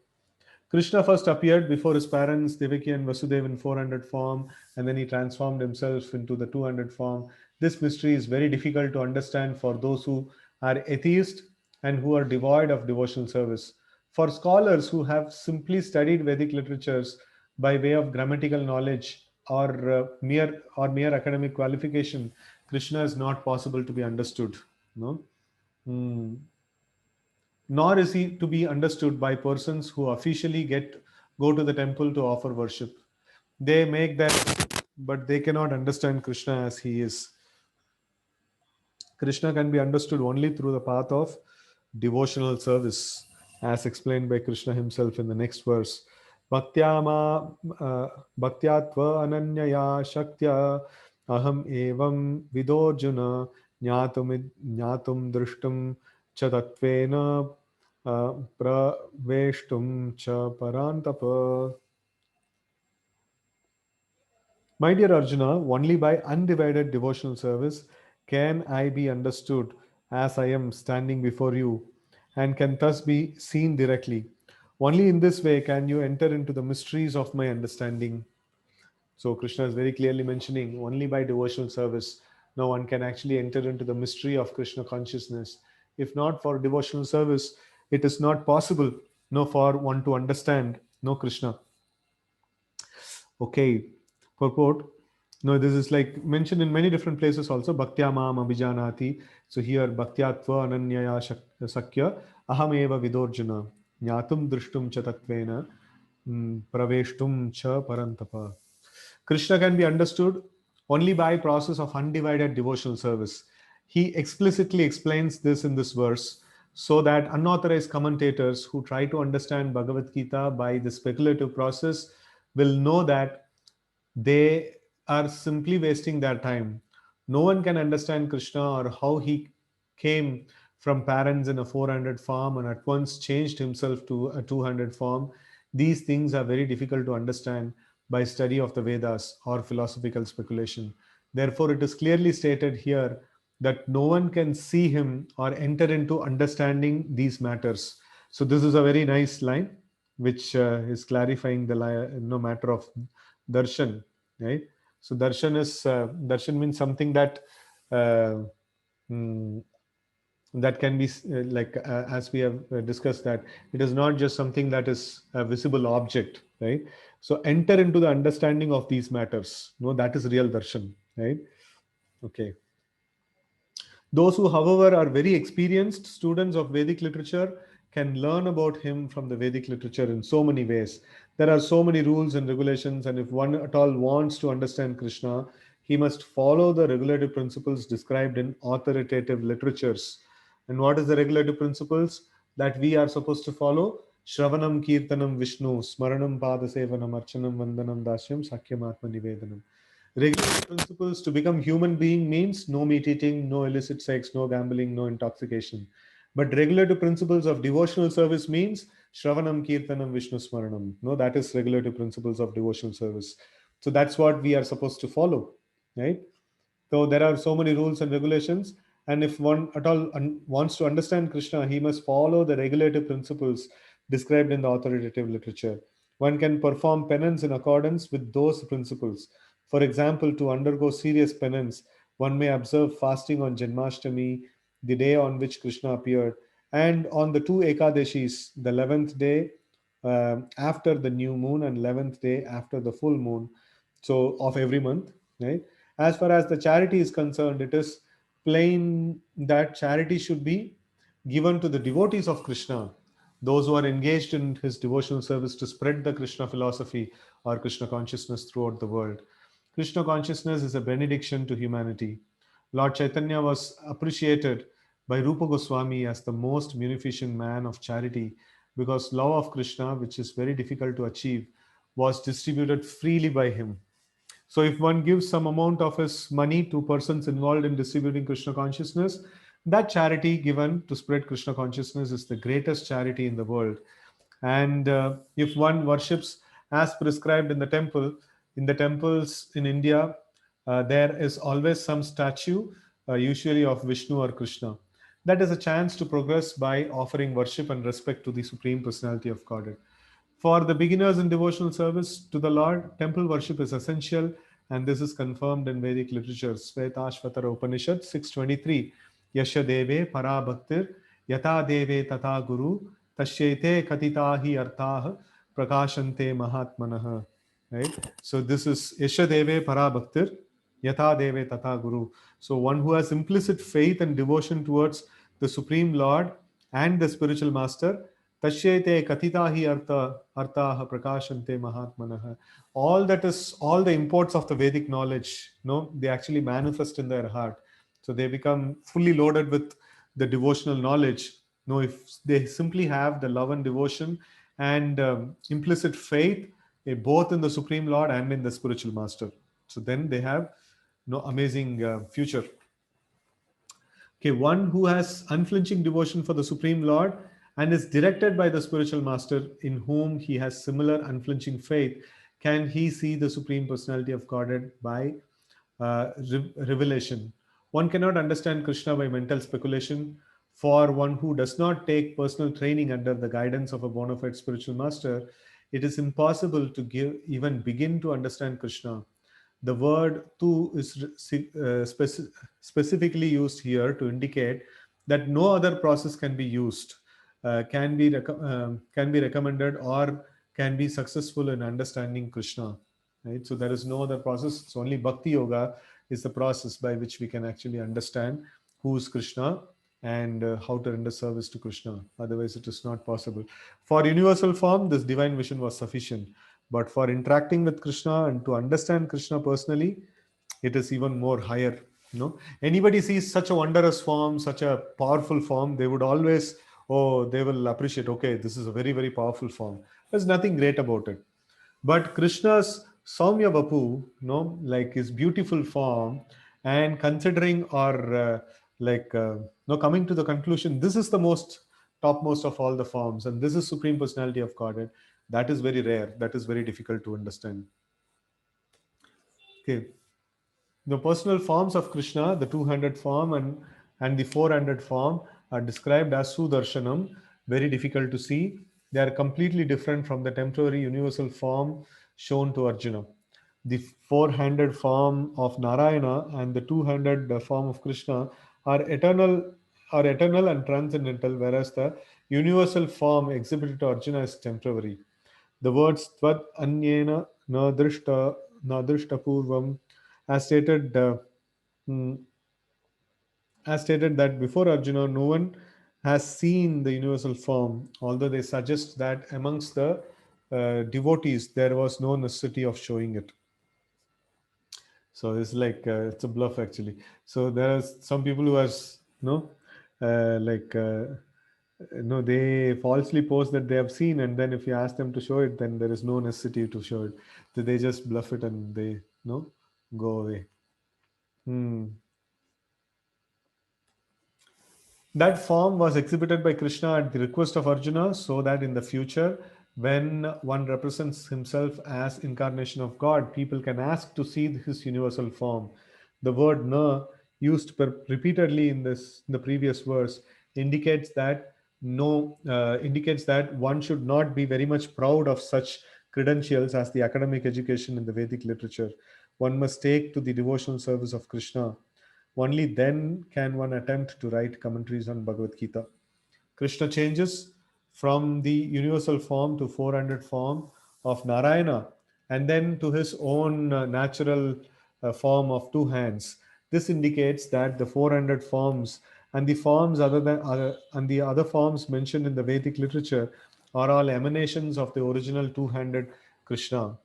Krishna first appeared before his parents Devaki and Vasudeva in 400 form, and then he transformed himself into the 200 form. This mystery is very difficult to understand for those who are atheist and who are devoid of devotional service. For scholars who have simply studied Vedic literatures by way of grammatical knowledge or mere academic qualification, Krishna is not possible to be understood. No. Hmm. Nor is he to be understood by persons who officially go to the temple to offer worship. They make that, but they cannot understand Krishna as he is. Krishna can be understood only through the path of devotional service, as explained by Krishna himself in the next verse. Bhaktyama bhaktyatva ananyaya shaktya aham evam vidorjuna jnatum drishtum cha tatvena praveshtum cha parantapa. My dear Arjuna, only by undivided devotional service can I be understood as I am standing before you, and can thus be seen directly. Only in this way can you enter into the mysteries of my understanding. So Krishna is very clearly mentioning only by devotional service no one can actually enter into the mystery of Krishna consciousness. If not for devotional service, it is not possible no for one to understand no Krishna. Okay, purport. No, this is like mentioned in many different places also. Bhaktya maam abhijanati. So here, bhaktyatva ananyaya sakya aham eva vidorjuna jnatum drishtum cha tatvena praveshtum cha parantapa. Krishna can be understood only by process of undivided devotional service. He explicitly explains this in this verse so that unauthorized commentators who try to understand Bhagavad Gita by the speculative process will know that they are simply wasting their time. No one can understand Krishna or how he came from parents in a 400 form and at once changed himself to a 200 form. These things are very difficult to understand by study of the Vedas or philosophical speculation. Therefore, it is clearly stated here that no one can see him or enter into understanding these matters. So, this is a very nice line which is clarifying the no matter of darshan, right? So darshan means something that uh, mm, that can be as we have discussed, that it is not just something that is a visible object, right? So enter into the understanding of these matters. No, that is real darshan, right? Okay. Those who, however, are very experienced students of Vedic literature can learn about him from the Vedic literature in so many ways. There are so many rules and regulations, and if one at all wants to understand Krishna, he must follow the regulative principles described in authoritative literatures. And what is the regulative principles that we are supposed to follow? Shravanam Kirtanam Vishnu, Smaranam Padasevanam Archanam Vandanam Dashyam Sakyam Atma Nivedanam. Regulative principles to become human being means no meat eating, no illicit sex, no gambling, no intoxication. But regulative principles of devotional service means Shravanam Kirtanam Vishnu Smaranam. No, that is regulative principles of devotional service. So that's what we are supposed to follow, right? So there are so many rules and regulations, and if one at all wants to understand Krishna, he must follow the regulative principles described in the authoritative literature. One can perform penance in accordance with those principles. For example, to undergo serious penance, one may observe fasting on Janmashtami, the day on which Krishna appeared, and on the two Ekadashis, the 11th day after the new moon and 11th day after the full moon, so of every month, right? As far as the charity is concerned, it is plain that charity should be given to the devotees of Krishna, those who are engaged in his devotional service to spread the Krishna philosophy or Krishna consciousness throughout the world. Krishna consciousness is a benediction to humanity. Lord Chaitanya was appreciated by Rupa Goswami as the most munificent man of charity because love of Krishna, which is very difficult to achieve, was distributed freely by him. So, if one gives some amount of his money to persons involved in distributing Krishna consciousness, that charity given to spread Krishna consciousness is the greatest charity in the world. And if one worships as prescribed in the temples in India, there is always some statue, usually of Vishnu or Krishna. That is a chance to progress by offering worship and respect to the Supreme Personality of Godhead. For the beginners in devotional service to the Lord, temple worship is essential, and this is confirmed in Vedic literature. Svetashvatara Upanishad 623. Yasha deve para bhaktir, yata deve tata guru, tashyete katita hi artah, prakashante mahatmanah. Right? So this is Yasha deve para bhaktir, yata deve tata guru. So one who has implicit faith and devotion towards the Supreme Lord and the spiritual master, tashyete katita hi artah prakashante mahatmanah. All that is, all the imports of the Vedic knowledge, no, they actually manifest in their heart. So they become fully loaded with the devotional knowledge. No, if they simply have the love and devotion and implicit faith, both in the Supreme Lord and in the spiritual master, so then they have no amazing future. Okay, one who has unflinching devotion for the Supreme Lord and is directed by the spiritual master in whom he has similar unflinching faith, can he see the Supreme Personality of Godhead by revelation? One cannot understand Krishna by mental speculation. For one who does not take personal training under the guidance of a bona fide spiritual master, it is impossible to even begin to understand Krishna. The word tu is specifically used here to indicate that no other process can be used, can be recommended, or can be successful in understanding Krishna. Right? So there is no other process. It's only Bhakti Yoga is the process by which we can actually understand who is Krishna and how to render service to Krishna. Otherwise, it is not possible. For universal form, this divine vision was sufficient. But for interacting with Krishna and to understand Krishna personally, it is even more higher. Anybody sees such a wondrous form, such a powerful form, they would always, oh, they will appreciate, okay, this is a very, very powerful form. There's nothing great about it. But Krishna's Saumya Vapu, like his beautiful form, and considering or coming to the conclusion, this is the most topmost of all the forms, and this is Supreme Personality of Godhead. That is very rare. That is very difficult to understand. Okay, the personal forms of Krishna, the 200 form and the 400 form, are described as Sudarshanam, very difficult to see. They are completely different from the temporary universal form shown to Arjuna. The 400 form of Narayana and the 200 form of Krishna are eternal and transcendental, whereas the universal form exhibited to Arjuna is temporary. The words Tvad Anyena Nadrishta Purvam, as stated, mm, as stated that before Arjuna, no one has seen the universal form, although they suggest that amongst the devotees there was no necessity of showing it. So it's like it's a bluff actually. So there are some people who are no, like no, they falsely post that they have seen, and then if you ask them to show it, then there is no necessity to show it. So they just bluff it and they no go away. Hmm. That form was exhibited by Krishna at the request of Arjuna so that in the future, when one represents himself as incarnation of God, people can ask to see his universal form. The word na used repeatedly in the previous verse indicates that no indicates that one should not be very much proud of such credentials as the academic education in the Vedic literature. One must take to the devotional service of Krishna. Only then can one attempt to write commentaries on Bhagavad Gita. Krishna changes from the universal form to 400 form of Narayana and then to his own natural form of two hands. This indicates that the 400 forms and the forms other than other, and the other forms mentioned in the Vedic literature are all emanations of the original two-handed Krishna.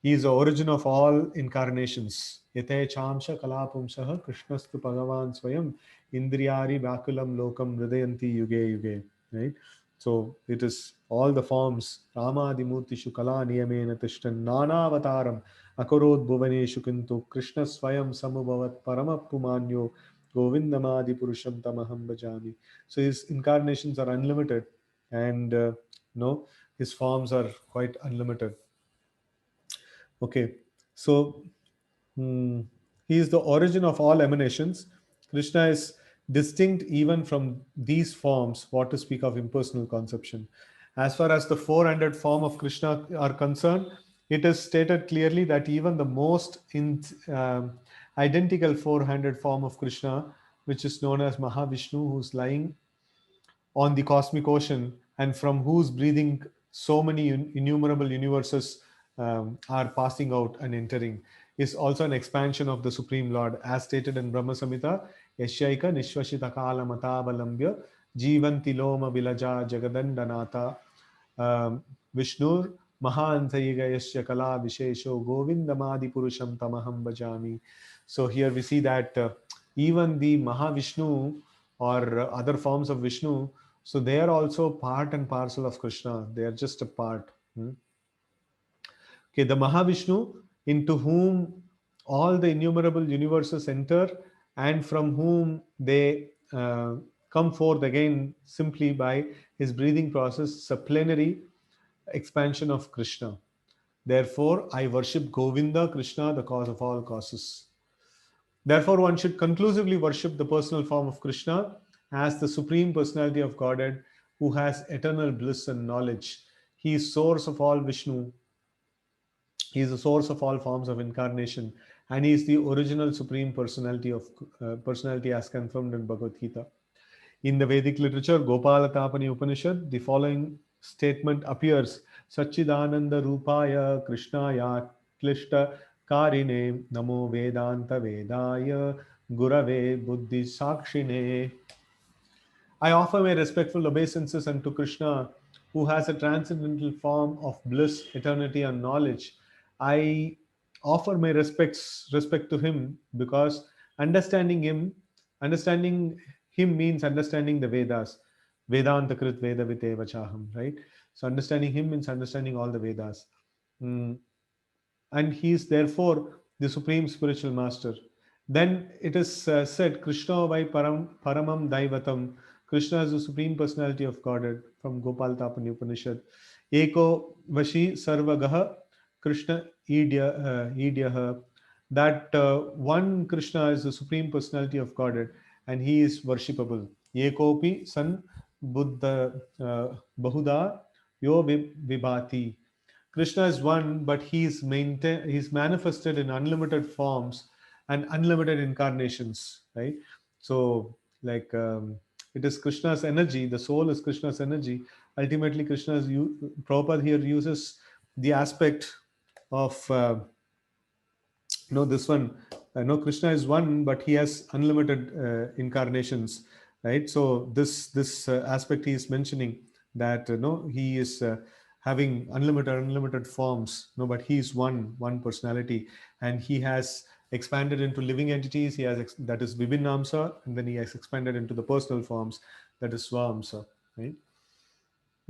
He is the origin of all incarnations. Yate chamsha kalapumsaha krishnastu bhagavan swayam indriyari vakulam lokam hridayanti yuge yuge. Right? So it is all the forms. Ramadimurtishu kala niyamena tishtan nanavataram akarod bhuvaneshu kintu krishna swayam samubhavat paramapumanyo govindamadi purusham tamaham bhajami. So his incarnations are unlimited and no, his forms are quite unlimited. Okay, so he is the origin of all emanations. Krishna is distinct even from these forms, what to speak of impersonal conception. As far as the 400 form of Krishna are concerned, it is stated clearly that even the most identical 400 form of Krishna, which is known as Mahavishnu, who's lying on the cosmic ocean and from whose breathing so many innumerable universes are passing out and entering, is also an expansion of the Supreme Lord, as stated in Brahma Samhita. Yashaika Nishvashita Kala Matavalambya Jivanti Loma Vilaja Jagadandanata Vishnur Mahantayiga Yasya Kala Vishesho Govindamadi Purusham Tamaham Bhajami. So here we see that even the Mahavishnu or other forms of Vishnu, so they are also part and parcel of Krishna. They are just a part. Okay, the Mahavishnu, into whom all the innumerable universes enter and from whom they come forth again simply by his breathing process, is a plenary expansion of Krishna. Therefore, I worship Govinda, Krishna, the cause of all causes. Therefore, one should conclusively worship the personal form of Krishna as the supreme personality of Godhead who has eternal bliss and knowledge. He is source of all Vishnu. He is the source of all forms of incarnation, and he is the original supreme personality as confirmed in Bhagavad Gita. In the Vedic literature, Gopalatapani Upanishad, the following statement appears: Satchidananda Rupaya Krishnaya Klishta Karine Namo Vedanta Vedaya Gurave Buddhi Sakshine. I offer my respectful obeisances unto Krishna, who has a transcendental form of bliss, eternity, and knowledge. I offer my respect to him because understanding him, understanding him means understanding the Vedas. Vedanta Krit Veda Viteva Chaham, right? So understanding him means understanding all the Vedas. Mm, and he is therefore the supreme spiritual master. Then it is said, Krishna vai paramam daivatam. Krishna is the supreme personality of Godhead from Gopal Tapani Upanishad. Eko vashi sarvagaha Krishna idyaha. That one Krishna is the supreme personality of Godhead and he is worshipable. Ekopi san buddha bahuda yo vibhati. Krishna is one, but he's manifested in unlimited forms and unlimited incarnations, right? So, like it is Krishna's energy, the soul is Krishna's energy. Ultimately, Prabhupada here uses the aspect of no, this one. No, Krishna is one, but he has unlimited incarnations. right? So this aspect he is mentioning, that no, he is having unlimited forms, no, but he is one personality, and he has expanded into living entities. He has that is Vibhinnamsa, and then he has expanded into the personal forms, that is Swamsa, right?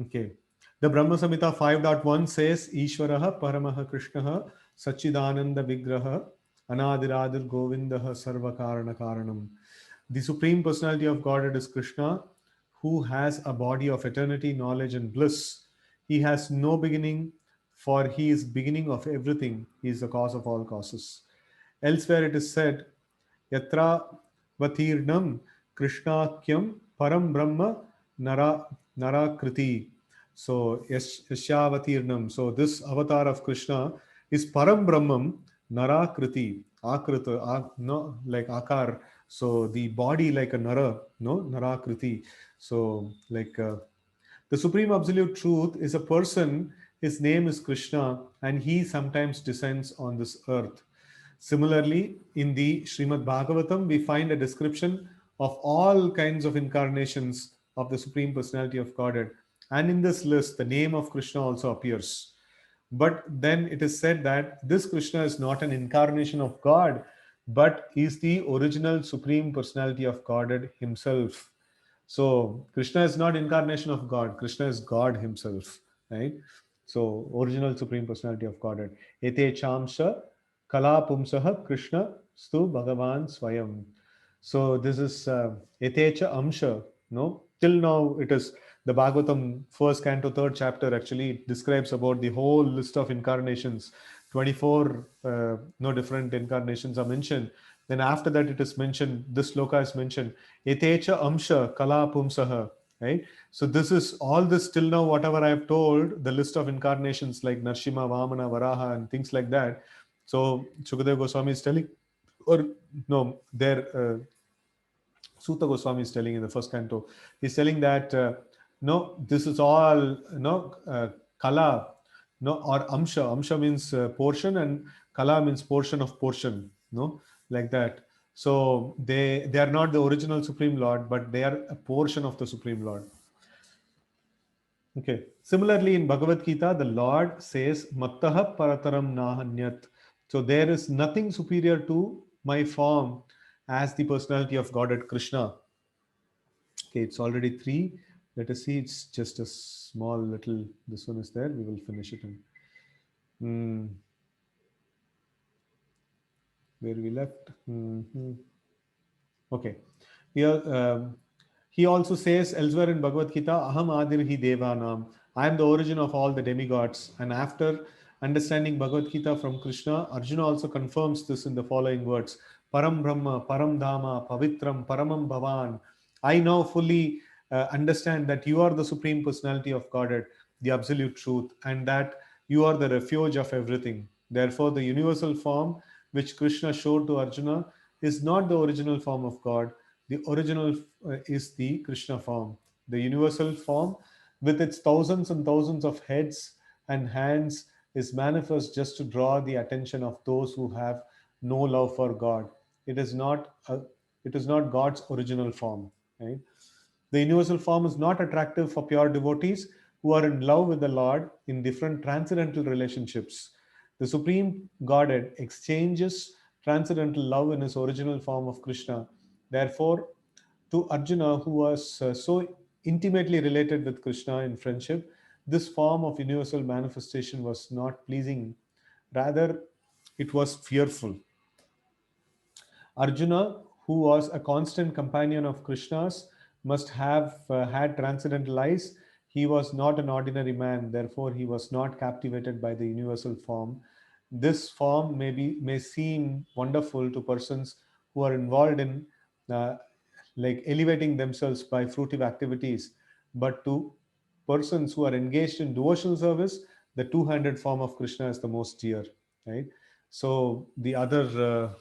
Okay. The Brahma Samhita 5.1 says, Ishvaraha Paramaha Krishnaha Sachidananda Vigraha Anadiradir Govindaha Sarva Karana Karanam. The Supreme Personality of Godhead is Krishna, who has a body of eternity, knowledge, and bliss. He has no beginning, for he is beginning of everything. He is the cause of all causes. Elsewhere it is said, Yatra Vatirnam Krishnakyam Param Brahma Nara Narakriti. So Yashavatirnam. So this avatar of Krishna is Param Brahmam Narakriti. Akrita, no, like Akar. So the body like a Nara, no, Narakriti. So like the Supreme Absolute Truth is a person, his name is Krishna, and he sometimes descends on this earth. Similarly, in the Srimad Bhagavatam, we find a description of all kinds of incarnations of the Supreme Personality of Godhead. And in this list, the name of Krishna also appears. But then it is said that this Krishna is not an incarnation of God, but is the original Supreme Personality of Godhead himself. So Krishna is not incarnation of God. Krishna is God himself, right? So original Supreme Personality of Godhead. Ete chamsha kala pumsaha Krishna stu Bhagavan Swayam. So this is Etecha Amsha. No, till now it is the Bhagavatam first canto third chapter actually describes about the whole list of incarnations. 24 no different incarnations are mentioned. Then after that it is mentioned, this sloka is mentioned, Etecha Amsha Kala Pumsaha. Right? So this is all this till now, whatever I have told, the list of incarnations like Narshima, Vamana, Varaha, and things like that. So Shukadeva Goswami is telling, or no, there Suta Goswami is telling in the first canto. He's telling that no, this is all kala, no, or amsha. Amsha means portion, and kala means portion of portion. No, like that. So they are not the original Supreme Lord, but they are a portion of the Supreme Lord. Okay. Similarly, in Bhagavad Gita, the Lord says, Mattaha parataram nahanyat. So there is nothing superior to my form as the personality of Godhead Krishna. Okay, it's already 3. Let us see, it's just a small little, this one is there. We will finish it in. Where we left. Okay. Here, he also says elsewhere in Bhagavad Gita, Aham Adirhi Devanam. I am the origin of all the demigods. And after understanding Bhagavad Gita from Krishna, Arjuna also confirms this in the following words: Param Brahma, Param Dhama, Pavitram, Paramam Bhavan. I now fully understand that you are the Supreme Personality of Godhead, the Absolute Truth, and that you are the refuge of everything. Therefore, the universal form which Krishna showed to Arjuna is not the original form of God. The original is the Krishna form. The universal form, with its thousands and thousands of heads and hands, is manifest just to draw the attention of those who have no love for God. It is not it is not God's original form. Right? The universal form is not attractive for pure devotees who are in love with the Lord in different transcendental relationships. The Supreme Godhead exchanges transcendental love in his original form of Krishna. Therefore, to Arjuna, who was so intimately related with Krishna in friendship, this form of universal manifestation was not pleasing. Rather, it was fearful. Arjuna, who was a constant companion of Krishna's, must have had transcendental eyes. He was not an ordinary man, therefore, he was not captivated by the universal form. This form may seem wonderful to persons who are involved in uh, like elevating themselves by fruitive activities, but to persons who are engaged in devotional service, the two-handed form of Krishna is the most dear, right? So the other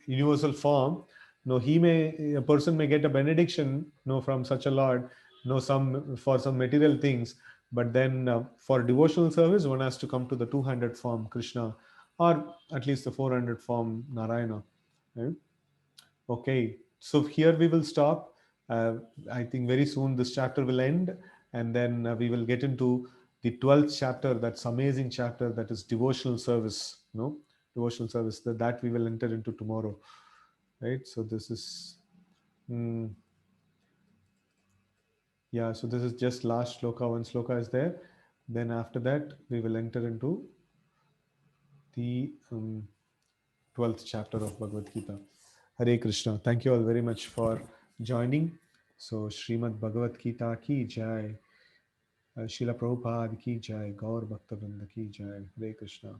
universal form, no, a person may get a benediction, no, from such a Lord, no, some for some material things, but then for devotional service, one has to come to the two-handed form Krishna, or at least the four-handed form Narayana. Right? Okay, so here we will stop. uh, I think very soon this chapter will end, and then we will get into the 12th chapter. That's amazing chapter. That is devotional service. No, devotional service. That we will enter into tomorrow, right? So this is, mm, yeah. So this is just last shloka. One shloka is there. Then after that, we will enter into the 12th chapter of Bhagavad Gita. Hare Krishna. Thank you all very much for joining. So, Srimad Bhagavad Gita ki jai, Srila Prabhupada ki jai, Gaur Bhakta Vrinda ki jai. Hare Krishna.